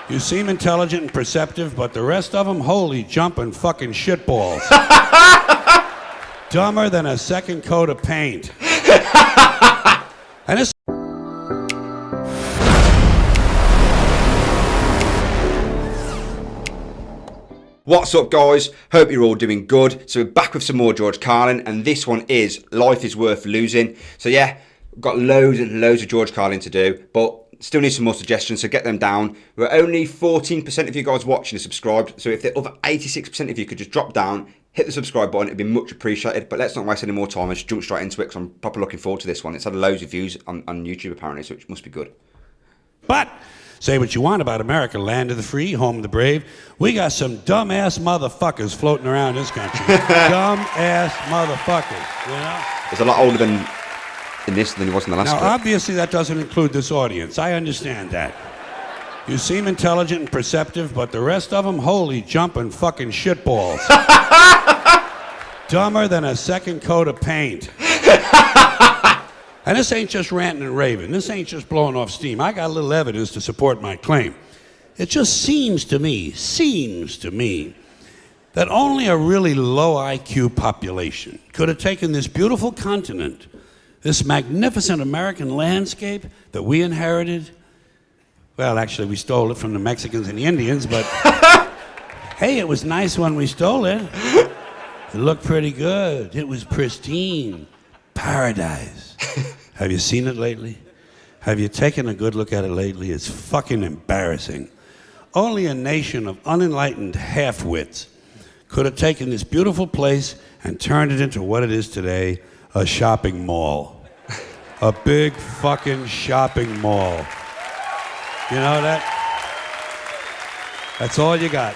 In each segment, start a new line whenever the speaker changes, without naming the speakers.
You seem intelligent and perceptive, but the rest of them, holy jumping fucking shitballs. Dumber than a second coat of paint. And this.
What's up, guys? Hope you're all doing good. So we're back with some more George Carlin, and this one is Life is Worth Losing. So yeah, we've got loads and loads of George Carlin to do, but still need some more suggestions, so get them down. We're only 14% of you guys watching are subscribed, so if the other 86% of you could just drop down, hit the subscribe button, it'd be much appreciated. But let's not waste any more time and just jump straight into it, because I'm proper looking forward to this one. It's had loads of views on YouTube apparently, so it must be good.
But say what you want about America, land of the free, home of the brave. We got some dumbass motherfuckers floating around this country. Dumbass motherfuckers, you know?
It's a lot older than in this than it was in the last
Now,
clip.
obviously, that doesn't include this audience. I understand that. You seem intelligent and perceptive, but the rest of them, holy jumping fucking shitballs. Dumber than a second coat of paint. And this ain't just ranting and raving. This ain't just blowing off steam. I got a little evidence to support my claim. It just seems to me, that only a really low IQ population could have taken this beautiful continent, this magnificent American landscape that we inherited. Well, actually, we stole it from the Mexicans and the Indians, but hey, it was nice when we stole it. It looked pretty good. It was pristine. Paradise. Have you seen it lately? Have you taken a good look at it lately? It's fucking embarrassing. Only a nation of unenlightened half-wits could have taken this beautiful place and turned it into what it is today, a shopping mall. A big fucking shopping mall. You know that? That's all you got.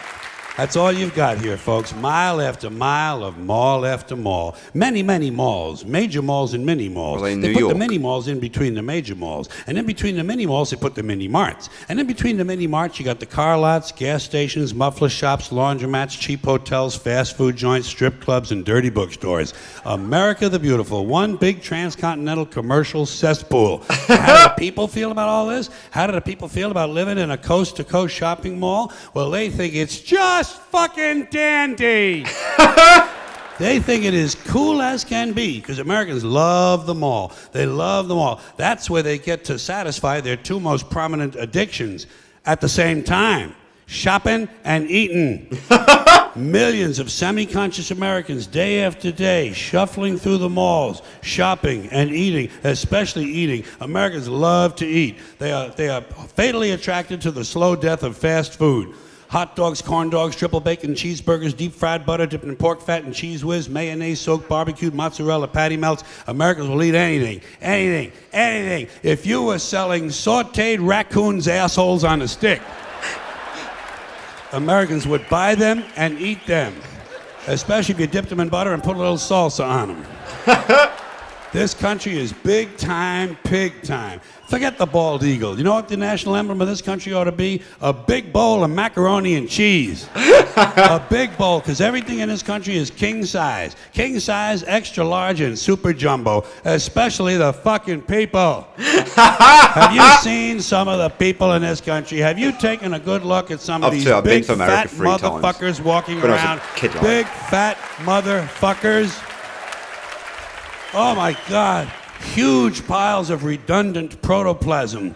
That's all you've got here, folks. Mile after mile of mall after mall. Many, many malls. Major malls and mini malls.
Well,
they put the mini malls in between the major malls. And in between the mini malls, they put the mini marts. And in between the mini marts, you got the car lots, gas stations, muffler shops, laundromats, cheap hotels, fast food joints, strip clubs, and dirty bookstores. America the Beautiful. One big transcontinental commercial cesspool. How do the people feel about all this? How do the people feel about living in a coast-to-coast shopping mall? Well, they think it's just fucking dandy. They think it is cool as can be, because Americans love the mall. They love the mall. That's where they get to satisfy their two most prominent addictions at the same time: shopping and eating. Millions of semi-conscious Americans, day after day, shuffling through the malls, shopping and eating, especially eating. Americans love to eat. They are fatally attracted to the slow death of fast food. Hot dogs, corn dogs, triple bacon cheeseburgers, deep fried butter dipped in pork fat and cheese whiz, mayonnaise soaked barbecued mozzarella patty melts. Americans will eat anything. If you were selling sauteed raccoons' assholes on a stick, Americans would buy them and eat them, especially if you dipped them in butter and put a little salsa on them. This country is big time, pig time. Forget the bald eagle. You know what the national emblem of this country ought to be? A big bowl of macaroni and cheese. A big bowl, because everything in this country is king size. King size, extra large, and super jumbo. Especially the fucking people. Have you seen some of the people in this country? Have you taken a good look at some of these big fat motherfuckers walking around? Big fat motherfuckers. Oh my God, huge piles of redundant protoplasm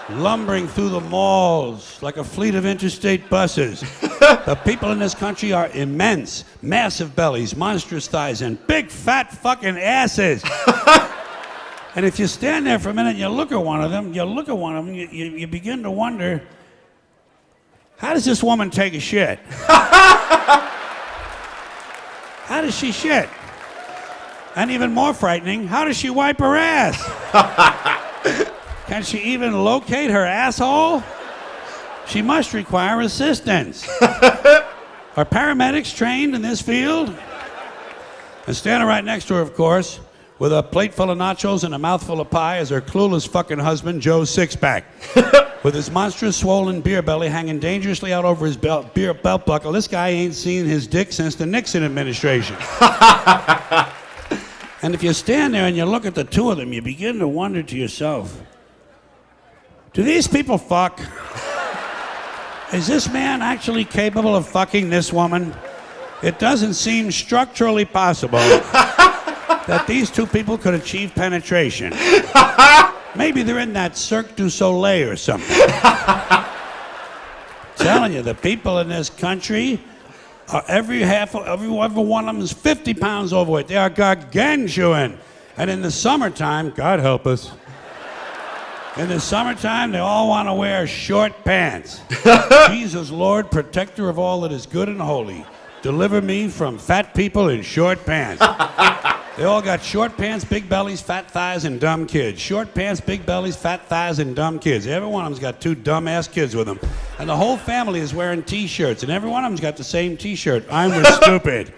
lumbering through the malls like a fleet of interstate buses. The people in this country are immense, massive bellies, monstrous thighs, and big fat fucking asses. And if you stand there for a minute and you look at one of them, you begin to wonder, how does this woman take a shit? How does she shit? And even more frightening, how does she wipe her ass? Can she even locate her asshole? She must require assistance. Are paramedics trained in this field? And standing right next to her, of course, with a plate full of nachos and a mouthful of pie, is her clueless fucking husband, Joe Sixpack. With his monstrous swollen beer belly hanging dangerously out over his belt buckle. This guy ain't seen his dick since the Nixon administration. And if you stand there and you look at the two of them, you begin to wonder to yourself, do these people fuck? Is this man actually capable of fucking this woman? It doesn't seem structurally possible that these two people could achieve penetration. Maybe they're in that Cirque du Soleil or something. Telling you, the people in this country are every one of them is 50 pounds overweight. They are gargantuan. And in the summertime, God help us, in the summertime, they all want to wear short pants. Jesus, Lord, protector of all that is good and holy, deliver me from fat people in short pants. They all got short pants, big bellies, fat thighs, and dumb kids. Short pants, big bellies, fat thighs, and dumb kids. Every one of them's got two dumb-ass kids with them. And the whole family is wearing T-shirts, and every one of them's got the same T-shirt. I'm stupid.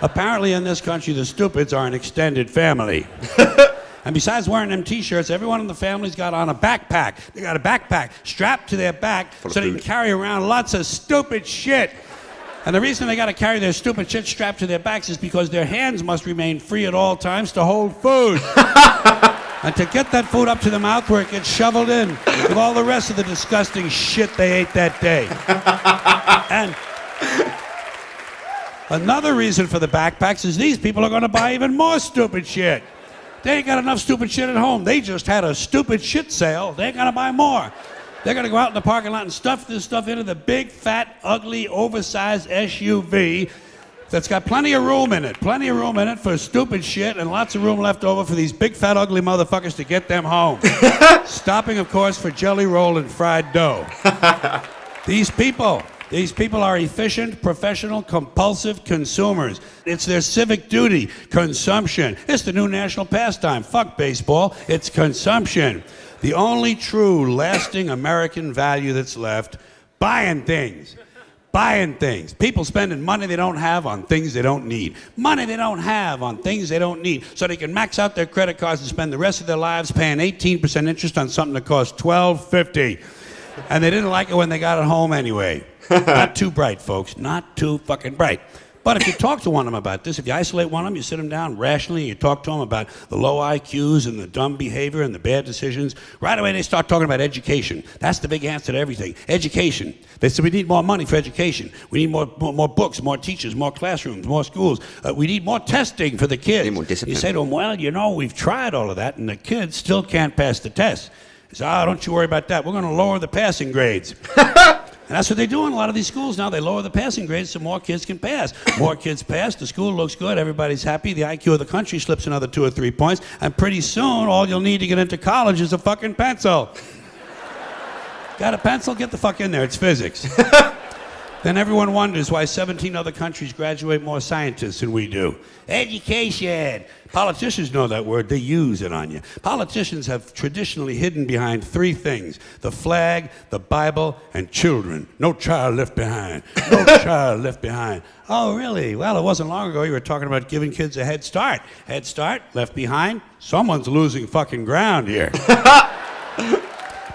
Apparently in this country, the stupids are an extended family. And besides wearing them T-shirts, everyone in the family's got on a backpack. They got a backpack strapped to their back so they can carry around lots of stupid shit. And the reason they got to carry their stupid shit strapped to their backs is because their hands must remain free at all times to hold food. And to get that food up to the mouth where it gets shoveled in with all the rest of the disgusting shit they ate that day. And another reason for the backpacks is these people are going to buy even more stupid shit. They ain't got enough stupid shit at home. They just had a stupid shit sale. They ain't going to buy more. They're going to go out in the parking lot and stuff this stuff into the big, fat, ugly, oversized SUV that's got plenty of room in it. Plenty of room in it for stupid shit and lots of room left over for these big, fat, ugly motherfuckers to get them home. Stopping, of course, for jelly roll and fried dough. These people are efficient, professional, compulsive consumers. It's their civic duty, consumption. It's the new national pastime. Fuck baseball, it's consumption. The only true, lasting American value that's left, buying things. Buying things. People spending money they don't have on things they don't need. Money they don't have on things they don't need. So they can max out their credit cards and spend the rest of their lives paying 18% interest on something that costs $12.50. And they didn't like it when they got it home anyway. Not too bright, folks. Not too fucking bright. But if you talk to one of them about this, if you isolate one of them, you sit them down rationally, and you talk to them about the low IQs and the dumb behavior and the bad decisions, right away they start talking about education. That's the big answer to everything. Education. They say we need more money for education. We need more books, more teachers, more classrooms, more schools. We need more testing for the kids.
Need more discipline.
You say to them, well, you know, we've tried all of that, and the kids still can't pass the test. They say, don't you worry about that. We're going to lower the passing grades. And that's what they do in a lot of these schools now. They lower the passing grades so more kids can pass. More kids pass, the school looks good, everybody's happy, the IQ of the country slips another 2 or 3 points, and pretty soon all you'll need to get into college is a fucking pencil. Got a pencil? Get the fuck in there, it's physics. Then everyone wonders why 17 other countries graduate more scientists than we do. Education. Politicians know that word. They use it on you. Politicians have traditionally hidden behind 3 things: the flag, the Bible, and children. No child left behind. No child left behind. Oh, really? Well, it wasn't long ago you were talking about giving kids a head start. Head start, left behind. Someone's losing fucking ground here.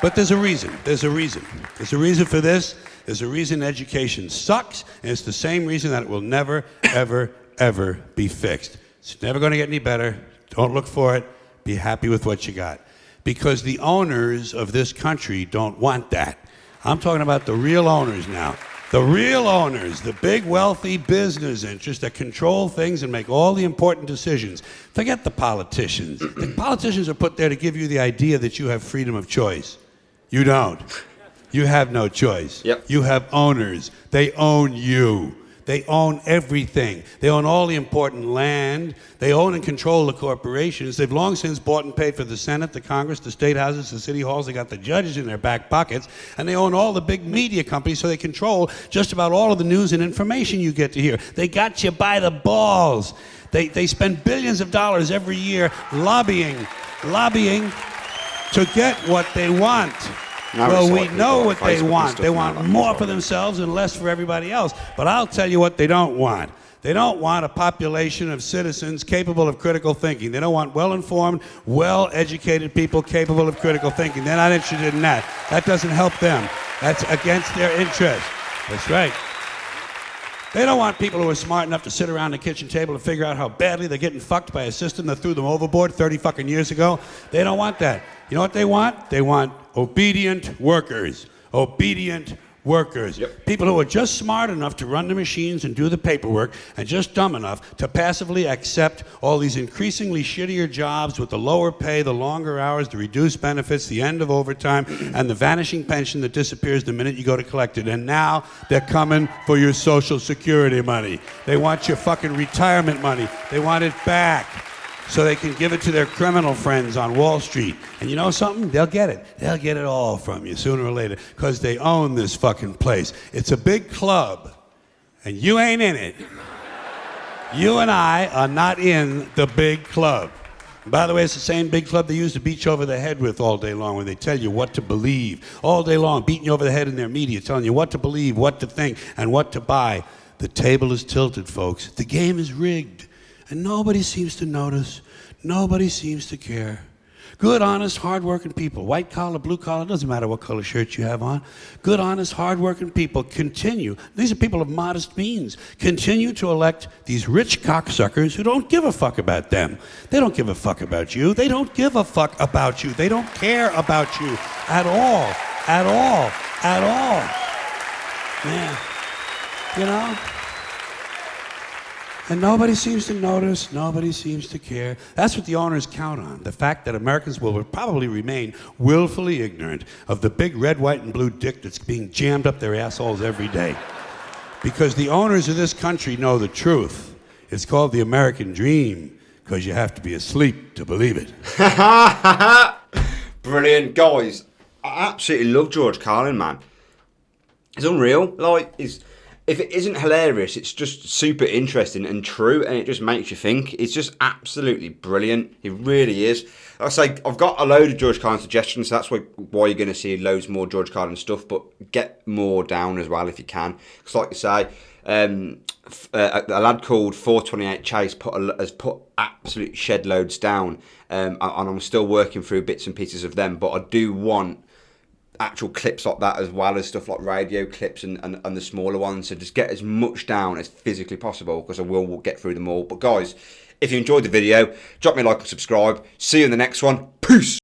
But there's a reason. There's a reason. There's a reason for this. There's a reason education sucks, and it's the same reason that it will never, ever, ever be fixed. It's never going to get any better. Don't look for it. Be happy with what you got. Because the owners of this country don't want that. I'm talking about the real owners now. The real owners, the big wealthy business interests that control things and make all the important decisions. Forget the politicians. The politicians are put there to give you the idea that you have freedom of choice. You don't. You have no choice.
Yep.
You have owners. They own you. They own everything. They own all the important land. They own and control the corporations. They've long since bought and paid for the Senate, the Congress, the state houses, the city halls. They got the judges in their back pockets. And they own all the big media companies, so they control just about all of the news and information you get to hear. They got you by the balls. They spend billions of dollars every year lobbying to get what they want. Well, we know what they want. They want more for themselves and less for everybody else. But I'll tell you what they don't want. They don't want a population of citizens capable of critical thinking. They don't want well-informed, well-educated people capable of critical thinking. They're not interested in that. That doesn't help them. That's against their interest. That's right. They don't want people who are smart enough to sit around the kitchen table and figure out how badly they're getting fucked by a system that threw them overboard 30 fucking years ago. They don't want that. You know what they want? They want obedient workers. Obedient workers, people who are just smart enough to run the machines and do the paperwork, and just dumb enough to passively accept all these increasingly shittier jobs with the lower pay, the longer hours, the reduced benefits, the end of overtime, and the vanishing pension that disappears the minute you go to collect it. And now they're coming for your Social Security money. They want your fucking retirement money. They want it back, so they can give it to their criminal friends on Wall Street. And you know something? They'll get it. They'll get it all from you sooner or later, because they own this fucking place. It's a big club, and you ain't in it. You and I are not in the big club. And by the way, it's the same big club they use to beat you over the head with all day long when they tell you what to believe. All day long, beating you over the head in their media, telling you what to believe, what to think, and what to buy. The table is tilted, folks. The game is rigged. And nobody seems to notice. Nobody seems to care. Good, honest, hard-working people, white collar, blue collar, doesn't matter what color shirt you have on. Good, honest, hard-working people continue. These are people of modest means. Continue to elect these rich cocksuckers who don't give a fuck about them. They don't give a fuck about you. They don't give a fuck about you. They don't care about you at all. At all. At all. Yeah. You know? And nobody seems to notice, nobody seems to care. That's what the owners count on, the fact that Americans will probably remain willfully ignorant of the big red, white, and blue dick that's being jammed up their assholes every day. Because the owners of this country know the truth. It's called the American dream, because you have to be asleep to believe it.
Brilliant. Guys, I absolutely love George Carlin, man. It's unreal. Like, if it isn't hilarious, it's just super interesting and true, and it just makes you think. It's just absolutely brilliant. It really is. Like I say, I've got a load of George Carlin suggestions, so that's why you're going to see loads more George Carlin stuff, but get more down as well if you can. Because like you say, a lad called 428 Chase has put absolute shed loads down, and I'm still working through bits and pieces of them, but I do want actual clips like that, as well as stuff like radio clips and the smaller ones. So just get as much down as physically possible, because I will get through them all. But guys, if you enjoyed the video, drop me a like and subscribe. See you in the next one. Peace.